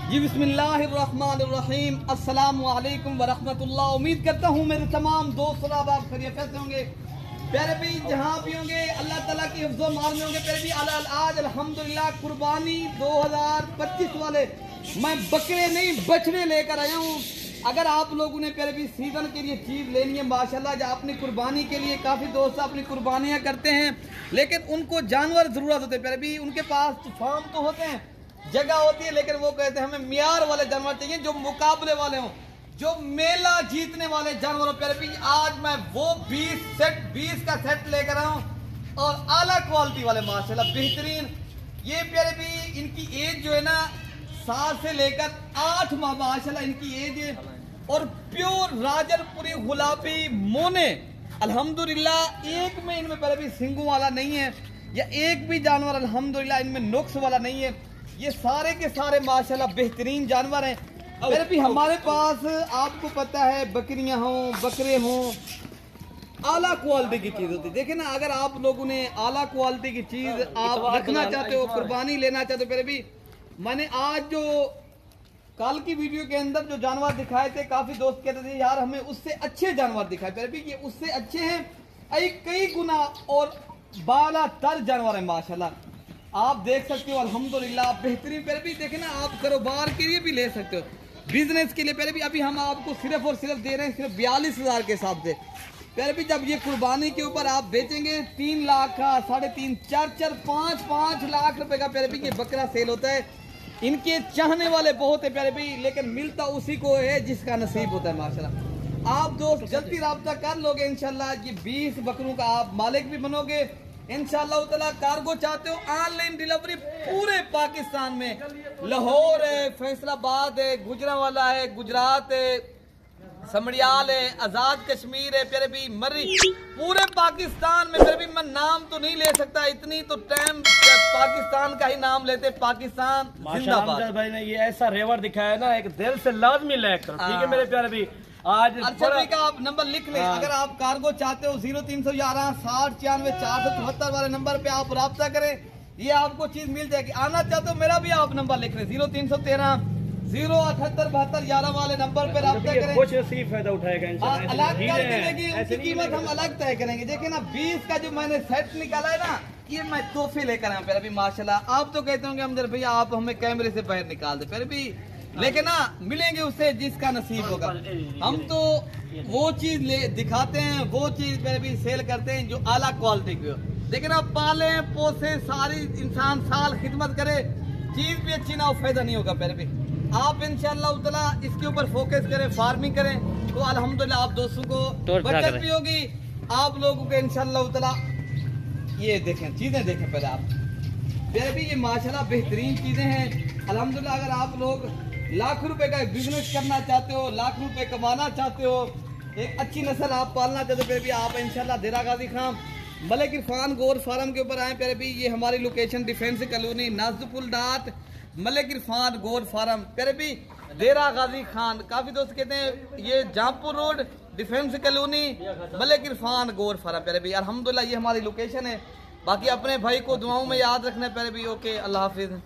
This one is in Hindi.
जी बिस्मिल्लाहिर्रहमानिर्रहीम, अस्सलामु अलैकुम वरहमतुल्लाह। उम्मीद करता हूँ मेरे तमाम दोस्त और आप खैरियत से होंगे। प्यारे भी जहाँ भी होंगे अल्लाह ताला की हिफ्ज़ो मान में होंगे। प्यारे भी आज अल्हम्दुलिल्लाह कुर्बानी 2025 वाले मैं बकरे नहीं बछड़े लेकर आया हूँ। अगर आप लोगों ने प्यारे भी सीजन के लिए चीज़ लेनी है माशाल्लाह, जो अपनी कुर्बानी के लिए काफ़ी दोस्त अपनी कुर्बानियाँ करते हैं, लेकिन उनको जानवर ज़रूरत होते हैं। प्यारे भी उनके पास फार्म तो होते हैं, जगह होती है, लेकिन वो कहते हैं हमें मियार वाले जानवर चाहिए जो मुकाबले वाले हों, जो मेला जीतने वाले जानवर। प्यारे भी आज मैं वो 20 का सेट लेकर आया हूँ और आला क्वालिटी वाले माशाल्लाह बेहतरीन। ये प्यारे भी इनकी एज जो है ना 7 से लेकर 8 माह माशाल्लाह इनकी एज है। और प्योर राजनपुरी गुलाबी मोने अल्हम्दुलिल्लाह, एक में इनमें प्यारे भी सिंगों वाला नहीं है, या एक भी जानवर अल्हम्दुलिल्लाह इनमें नुक्स वाला नहीं है। ये सारे के सारे माशाल्लाह बेहतरीन जानवर हैं। मेरे भी हमारे पास आपको पता है बकरियां हों बकरे हों, आला क्वालिटी की चीज़ होती है। देखिए ना, अगर आप लोगों ने आला क्वालिटी की चीज़ आप रखना चाहते हो, कुर्बानी लेना चाहते हो, मेरे भी मैंने आज जो कल की वीडियो के अंदर जो जानवर दिखाए थे, काफ़ी दोस्त कहते थे यार हमें उससे अच्छे जानवर दिखाए। मेरे भी ये उससे अच्छे हैं कई गुना और बाला तर जानवर है माशाल्लाह। आप देख सकते हो अल्हम्दुलिल्लाह बेहतरीन। पहले भी देखे ना, आप कारोबार के लिए भी ले सकते हो, बिजनेस के लिए। पहले भी अभी हम आपको सिर्फ और सिर्फ दे रहे हैं सिर्फ 42,000 के हिसाब से। पहले भी जब ये कुर्बानी के ऊपर आप बेचेंगे 3 लाख का, 3.5, 4, 5 लाख रुपए का पहले भी ये बकरा सेल होता है। इनके चाहने वाले बहुत है प्यारे भी, लेकिन मिलता उसी को है जिसका नसीब होता है माशाल्लाह। आप दोस्त जल्दी रब्ता कर लोगे इंशाल्लाह, ये 20 बकरों का आप मालिक भी बनोगे इंशाअल्लाह ताला। कार्गो चाहते हो ऑनलाइन डिलीवरी पूरे पाकिस्तान में, लाहौर है, फैसलाबाद है, गुजरांवाला है, गुजरात है, समड़ियाल है, आजाद कश्मीर है, प्यारे भी मर्री, पूरे पाकिस्तान में। प्यारे भी मैं नाम तो नहीं ले सकता, इतनी तो टाइम पाकिस्तान का ही नाम लेते। पाकिस्तान जिंदाबाद। भाई ने ये ऐसा रेवर दिखाया ना, एक दिल से लाजमी लेकर, ठीक है मेरे प्यारे भी। आज का आप नंबर लिख लें। अगर आप कार्गो चाहते हो 0311 60 94 474 वाले नंबर पे आप राब्ता करें, ये आपको चीज मिल जाएगी। आना चाहते हो मेरा भी आप नंबर लिख लें 0313 078 72 11 वाले नंबर पे राब्ता करें। कुछ नसीब फायदा उठाएगा इंशाल्लाह। अलग कर देंगे, उसकी कीमत हम अलग तय करेंगे। देखिए ना, 20 का जो मैंने सेट निकाला है ना, ये मैं तोहफे लेकर आया फिर अभी माशाल्लाह। आप तो कहते होंगे हमदर्द भैया आप हमें कैमरे से बाहर निकाल दे, फिर भी लेकिन ना मिलेंगे उससे जिसका नसीब होगा। हम तो वो चीज दिखाते हैं, वो चीज पर भी सेल करते हैं जो आला क्वालिटी की हो। लेकिन आप पाले पोसे सारी इंसान साल खिदमत करे, चीज भी अच्छी ना हो, फायदा नहीं होगा। फिर भी आप इंशाअल्लाह ताला इसके ऊपर फोकस करें, फार्मिंग करें, तो अल्हम्दुलिल्लाह आप दोस्तों को बचत भी होगी, आप लोगों को इंशाअल्लाह ताला। ये देखें चीजें देखें पहले आप, फिर भी ये माशाल्लाह बेहतरीन चीजें हैं अल्हम्दुलिल्लाह। अगर आप लोग लाख रुपए का बिजनेस करना चाहते हो, लाख रुपए कमाना चाहते हो, एक अच्छी नस्ल आप पालना चाहते हो, फिर भी आप इंशाल्लाह देरा गाजी खान मलिक इरफान गोर फार्म के ऊपर आए। प्यारे भी ये हमारी लोकेशन डिफेंस कॉलोनी नाजपुल डाट मलिक इरफान गोर फार्म, प्यारे भी देरा गाजी खान। काफी दोस्त कहते हैं ये Jampur road defence colony Malik Irfan गोर फार्म। प्यारे भी अल्हम्दुलिल्लाह ये हमारी लोकेशन है। बाकी अपने भाई को दुआओं में याद रखना प्यारे भी। ओके, अल्लाह हाफिज।